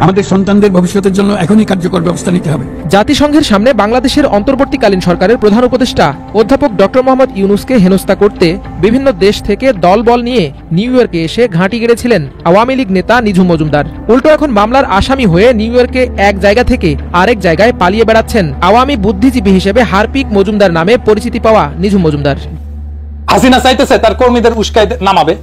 আমাদের সন্তানদের ভবিষ্যতের জন্য এখনই কার্যকর ব্যবস্থা নিতে হবে। জাতিসংঘের সামনে বাংলাদেশের অন্তর্বর্তীকালীন সরকারের প্রধান উপদেষ্টা অধ্যাপক ডক্টর মোহাম্মদ ইউনূসকে হেনস্থা করতে বিভিন্ন দেশ থেকে দলবল নিয়ে নিউ ইয়র্কে এসে ঘাঁটি গেড়েছিলেন আওয়ামী লীগ নেতা নিঝুম মজুমদার। উল্টো এখন মামলার আসামি হয়ে নিউ ইয়র্কে এক জায়গা থেকে আরেক জায়গায় পালিয়ে বেড়াচ্ছেন আওয়ামী বুদ্ধিজীবী হিসেবে হারপিক মজুমদার নামে পরিচিতি পাওয়া নিঝুম মজুমদার। হাসিনা চাইতেছে তার কর্মীদের উস্কায় নামাবে,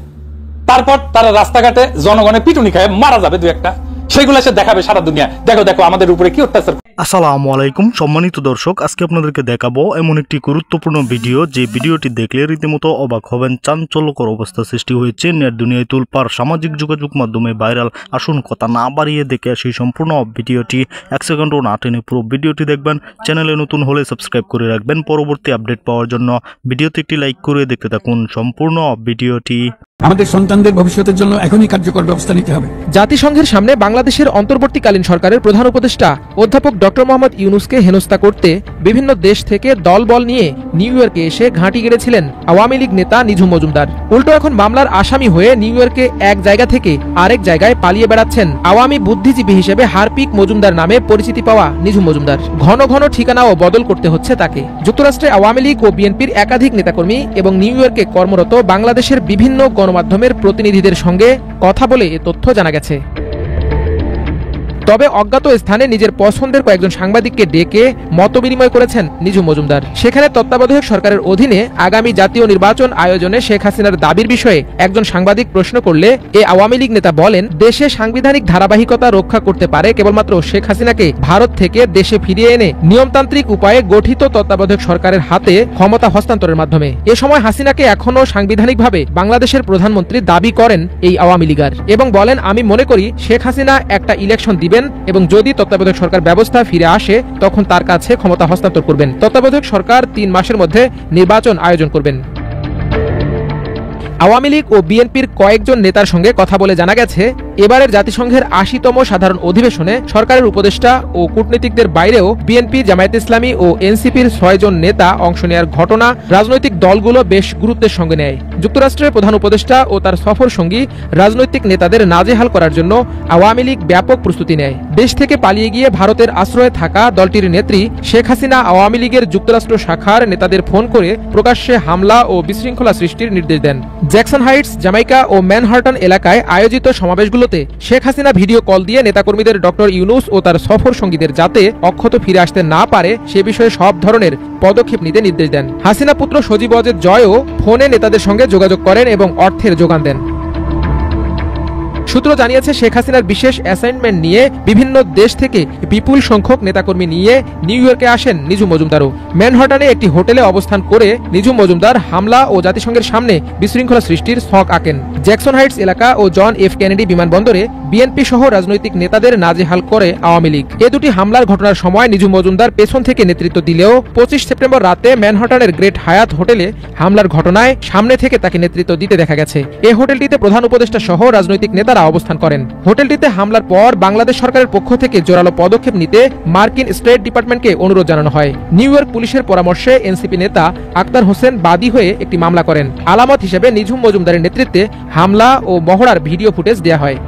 তারপর তারা রাস্তাঘাটে জনগণের পিটুনি খায় মারা যাবে দু একটা, সেগুলো সে দেখাবে সারা দুনিয়া, দেখো দেখো আমাদের উপরে কি অত্যাচার। আসসালামু আলাইকুম সম্মানিত দর্শক, আজকে আপনাদেরকে দেখাবো এমন একটি গুরুত্বপূর্ণ ভিডিও, যে ভিডিওটি দেখলে রীতিমতো অবাক হবেন। চাঞ্চল্যকর অবস্থা সৃষ্টি হয়েছে নেট দুনিয়ায় তুলপার, সামাজিক যোগাযোগ মাধ্যমে ভাইরাল। আসুন কথা না বাড়িয়ে দেখে আসি সম্পূর্ণ ভিডিওটি। 1 সেকেন্ডও না টেনে পুরো ভিডিওটি দেখবেন। চ্যানেলে নতুন হলে সাবস্ক্রাইব করে রাখবেন পরবর্তী আপডেট পাওয়ার জন্য। ভিডিওতে একটি লাইক করে দেখতে থাকুন সম্পূর্ণ ভিডিওটি। আমাদের সন্তানদের ভবিষ্যতের জন্য এখনই কার্যকর ব্যবস্থা নিতে হবে। জাতিসংঘের সামনে বাংলাদেশের অন্তর্বর্তীকালীন সরকারের প্রধান উপদেষ্টা অধ্যাপক ডক্টর মোহাম্মদ ইউনূসকে হেনস্থা করতে বিভিন্ন দেশ থেকে দলবল নিয়ে নিউ ইয়র্কে এসে ঘাঁটি গেড়েছিলেন আওয়ামী লীগ নেতা নিঝুম মজুমদার। উল্টো এখন মামলার আসামি হয়ে নিউ ইয়র্কে এক জায়গা থেকে আরেক জায়গায় পালিয়ে বেড়াচ্ছেন আওয়ামী বুদ্ধিজীবী হিসেবে হারপিক মজুমদার নামে পরিচিতি পাওয়া নিঝুম মজুমদার। ঘন ঘন ঠিকানাও বদল করতে হচ্ছে তাকে। যুক্তরাষ্ট্রে আওয়ামী লীগ ও বিএনপির একাধিক নেতাকর্মী এবং নিউ ইয়র্কে কর্মরত বাংলাদেশের বিভিন্ন গণমাধ্যমের প্রতিনিধিদের সঙ্গে কথা বলে এ তথ্য জানা গেছে। তবে অজ্ঞাত স্থানে নিজের পছন্দের কয়েকজন সাংবাদিককে ডেকে মতবিনিময় করেছেন নিঝুম মজুমদার। সেখানে তত্ত্বাবধায়ক সরকারের অধীনে আগামী জাতীয় নির্বাচন আয়োজনে শেখ হাসিনার দাবির বিষয়ে একজন সাংবাদিক প্রশ্ন করলে এ আওয়ামী লীগ নেতা বলেন, দেশে সাংবিধানিক ধারাবাহিকতা রক্ষা করতে পারে কেবলমাত্র শেখ হাসিনাকে ভারত থেকে দেশে ফিরিয়ে এনে নিয়মতান্ত্রিক উপায়ে গঠিত তত্ত্বাবধায়ক সরকারের হাতে ক্ষমতা হস্তান্তরের মাধ্যমে। এ সময় হাসিনাকে এখনও সাংবিধানিকভাবে বাংলাদেশের প্রধানমন্ত্রী দাবি করেন এই আওয়ামী লীগার এবং বলেন, আমি মনে করি শেখ হাসিনা একটা ইলেকশন দিবেন এবং যদি তত্ত্বাবধায়ক সরকার ব্যবস্থা ফিরে আসে তখন তার কাছে ক্ষমতা হস্তান্তর করবেন। তত্ত্বাবধায়ক সরকার 3 মাসের মধ্যে নির্বাচন আয়োজন করবেন। আওয়ামী লীগ ও বিএনপির কয়েকজন নেতার সঙ্গে কথা বলে জানা গেছে, এবারের জাতিসংঘের 80তম সাধারণ অধিবেশনে সরকারের উপদেষ্টা ও কূটনীতিকদের বাইরেও বিএনপি, জামায়াতে ইসলামী ও এনসিপির 6 জন নেতা অংশ নেয়ার ঘটনা রাজনৈতিক দলগুলো বেশ গুরুত্বের সঙ্গে নেয়। যুক্তরাষ্ট্রের প্রধান উপদেষ্টা ও তার সফর সঙ্গী রাজনৈতিক নেতাদের নাজেহাল করার জন্য আওয়ামী লীগ ব্যাপক প্রস্তুতি নেয়। দেশ থেকে পালিয়ে গিয়ে ভারতের আশ্রয়ে থাকা দলটির নেত্রী শেখ হাসিনা আওয়ামী লীগের যুক্তরাষ্ট্র শাখার নেতাদের ফোন করে প্রকাশ্যে হামলা ও বিশৃঙ্খলা সৃষ্টির নির্দেশ দেন। জ্যাকসন হাইটস, জামাইকা ও ম্যানহাটন এলাকায় আয়োজিত সমাবেশগুলোতে শেখ হাসিনা ভিডিও কল দিয়ে নেতাকর্মীদের ডক্টর ইউনূস ও তার সফর সঙ্গীদের যাতে অক্ষত ফিরে আসতে না পারে সে বিষয়ে সব ধরনের পদক্ষেপ নিতে নির্দেশ দেন। হাসিনা পুত্র সজীব ওয়াজেদ জয়ও ফোনে নেতাদের সঙ্গে যোগাযোগ করেন এবং অর্থের যোগান দেন। সূত্র জানিয়েছে, শেখ হাসিনার বিশেষ অ্যাসাইনমেন্ট নিয়ে বিভিন্ন দেশ থেকে বিপুল সংখ্যক নেতাকর্মী নিয়ে নিউ ইয়র্কে আসেন নিঝুম মজুমদারও। ম্যানহাটনে একটি হোটেলে অবস্থান করে নিঝুম মজুমদার হামলা ও জাতিসংঘের সামনে বিশৃঙ্খলা সৃষ্টির ছক আঁকেন। জ্যাকসন হাইটস এলাকা ও জন এফ কেনেডি বিমানবন্দরে বিএনপি সহ রাজনৈতিক নেতাদের নাজেহাল করে আওয়ামী লীগ। এ দুটি হামলার ঘটনার সময় নিঝুম মজুমদার পেছন থেকে নেতৃত্ব দিলেও 25 সেপ্টেম্বর রাতে ম্যানহাটনের গ্রেট হায়াত হোটেলে হামলার ঘটনায় সামনে থেকে তাকে নেতৃত্ব দিতে দেখা গেছে। এ হোটেলটিতে প্রধান উপদেষ্টা সহ রাজনৈতিক নেতারা অবস্থান করেন। হোটেলটিতে হামলার পর বাংলাদেশ সরকারের পক্ষ থেকে জোরালো পদক্ষেপ নিতে মার্কিন স্টেট ডিপার্টমেন্টকে অনুরোধ জানানো হয়। নিউ ইয়র্ক পুলিশের পরামর্শে এনসিপি নেতা আক্তার হোসেন বাদী হয়ে একটি মামলা করেন। আলামত হিসেবে নিঝুম মজুমদারের নেতৃত্বে হামলা ও মহড়ার ভিডিও ফুটেজ দেয়া হয়।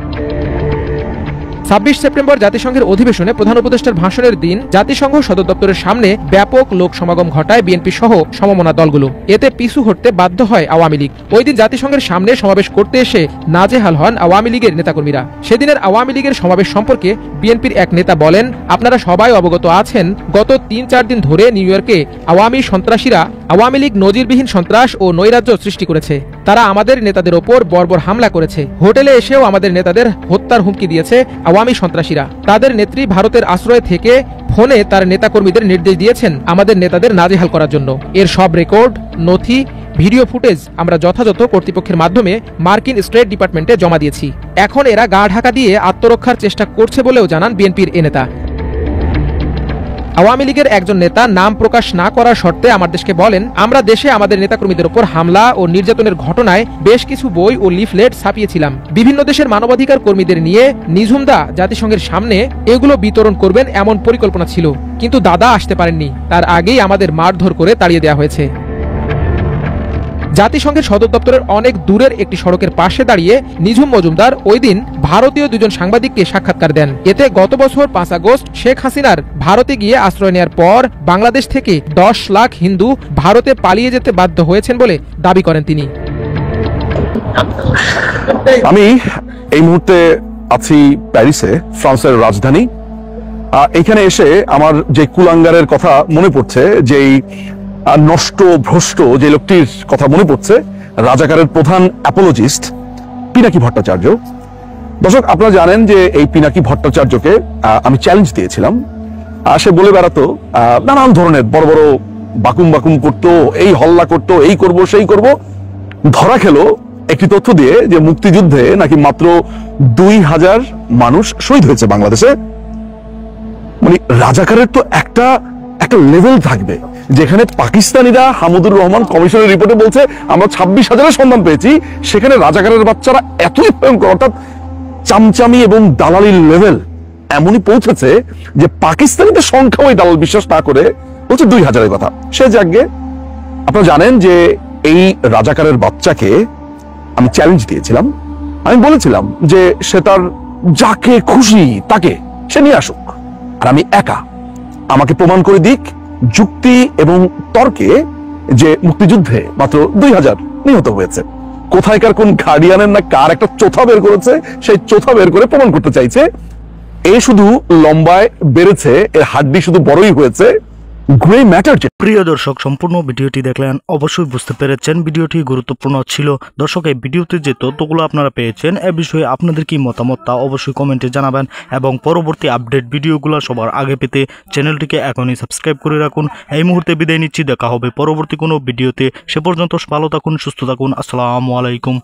26 সেপ্টেম্বর জাতিসংঘের অধিবেশনে প্রধান উপদেষ্টার ভাষণের দিন জাতিসংঘ সদর দপ্তরের সামনে ব্যাপক লোক সমাগম ঘটায় বিএনপি সহ সমমনা দলগুলো। এতে পিছু হটতে বাধ্য হয় আওয়ামী লীগ। ওই দিন জাতিসংঘের সামনে সমাবেশ করতে এসে নাজেহাল হন আওয়ামী লীগের নেতাকর্মীরা। সেদিনের আওয়ামী লীগের সমাবেশ সম্পর্কে বিএনপির এক নেতা বলেন, আপনারা সবাই অবগত আছেন, গত 3-4 দিন ধরে নিউ ইয়র্কে আওয়ামী সন্ত্রাসীরা আওয়ামী লীগ নজিরবিহীন সন্ত্রাস ও নৈরাজ্য সৃষ্টি করেছে। তারা আমাদের নেতাদের ওপর বর্বর হামলা করেছে। হোটেলে এসেও আমাদের নেতাদের হত্যার হুমকি দিয়েছে আওয়ামী সন্ত্রাসীরা। তাদের নেত্রী ভারতের আশ্রয় থেকে ফোনে তার নেতাকর্মীদের নির্দেশ দিয়েছেন আমাদের নেতাদের নাজেহাল করার জন্য। এর সব রেকর্ড, নথি, ভিডিও ফুটেজ আমরা যথাযথ কর্তৃপক্ষের মাধ্যমে মার্কিন স্টেট ডিপার্টমেন্টে জমা দিয়েছি। এখন এরা গা ঢাকা দিয়ে আত্মরক্ষার চেষ্টা করছে বলেও জানান বিএনপির এ নেতা। আওয়ামী লীগের একজন নেতা নাম প্রকাশ না করার শর্তে আমার দেশকে বলেন, আমরা দেশে আমাদের নেতাকর্মীদের উপর হামলা ও নির্যাতনের ঘটনায় বেশ কিছু বই ও লিফলেট ছাপিয়েছিলাম। বিভিন্ন দেশের মানবাধিকার কর্মীদের নিয়ে নিঝুমদা জাতিসংঘের সামনে এগুলো বিতরণ করবেন এমন পরিকল্পনা ছিল, কিন্তু দাদা আসতে পারেননি। তার আগেই আমাদের মারধর করে তাড়িয়ে দেওয়া হয়েছে। জাতিসংঘের সদর দপ্তরের অনেক দূরের একটি সড়কের পাশে দাঁড়িয়ে নিঝুম মজুমদার ওই দিন ভারতীয় দুজন সাংবাদিককে সাক্ষাৎকার দেন। এতে গত বছর 5 আগস্ট শেখ হাসিনার ভারতে গিয়ে আশ্রয় নেওয়ার পর বাংলাদেশ থেকে 10 লাখ হিন্দু ভারতে পালিয়ে যেতে বাধ্য হয়েছেন বলে দাবি করেন তিনি। আমি এই মুহূর্তে আছি প্যারিসে, ফ্রান্সের রাজধানী। এখানে এসে আমার যে কুলাঙ্গারের কথা মনে পড়ছে, যেই নষ্ট ভ্রষ্ট যে লোকটির কথা মনে পড়ছে, রাজাকারের প্রধান অ্যাপোলজিস্ট পিনাকি ভট্টাচার্য। দর্শক, আপনারা জানেন যে এই পিনাকি ভট্টাচার্যকে আমি চ্যালেঞ্জ দিয়েছিলাম। সে বলে বেড়াতো নানান ধরনের বড় বড় বাকুম বাকুম করতো, এই হল্লা করতো, এই করব সেই করব। ধরা খেলো একটি তথ্য দিয়ে যে মুক্তিযুদ্ধে নাকি মাত্র 2000 মানুষ শহীদ হয়েছে বাংলাদেশে। মানে রাজাকারের তো একটা লেভেল থাকবে, যেখানে পাকিস্তানিরা হামিদুর রহমান কমিশনের রিপোর্টে বলছে আমরা 26,000-এর সন্ধান পেয়েছি, সেখানে রাজাকারের বাচ্চারা এতই ভয়ঙ্কর, অর্থাৎ চামচামি এবং দালালির লেভেল এমনই পৌঁছেছে যে পাকিস্তানিদের সংখ্যা ওই দালাল বিশ্বাস না করে বলছে 2000-এর কথা। সে যাকে আপনারা জানেন যে এই রাজাকারের বাচ্চাকে আমি চ্যালেঞ্জ দিয়েছিলাম। আমি বলেছিলাম যে সে তার যাকে খুশি তাকে সে নিয়ে আসুক, আর আমি একা, আমাকে প্রমাণ করে দিক যুক্তি এবং তর্কে যে মুক্তিযুদ্ধে মাত্র 2000 নিহত হয়েছে। কোথায়কার কোন গার্ডিয়ানের না কার একটা চোথা বের করেছে, সেই চোথা বের করে প্রমাণ করতে চাইছে। এ শুধু লম্বায় বেড়েছে, এর হাড্ডি শুধু বড়ই হয়েছে। Grey matter. প্রিয় দর্শক, সম্পূর্ণ ভিডিওটি দেখলেন, অবশ্যই বুঝতে পেরেছেন ভিডিওটি গুরুত্বপূর্ণ ছিল। দর্শক, এই ভিডিওতে যে তথ্যগুলো আপনারা পেয়েছেন এ বিষয়ে আপনাদের কি মতামত তা অবশ্যই কমেন্টে জানাবেন, এবং পরবর্তী আপডেট ভিডিওগুলো সবার আগে পেতে চ্যানেলটিকে এখনই সাবস্ক্রাইব করে রাখুন। এই মুহূর্তে বিদায় নিচ্ছি, দেখা হবে পরবর্তী কোনো ভিডিওতে। সে পর্যন্ত ভালো থাকুন, সুস্থ থাকুন। আসসালামু আলাইকুম।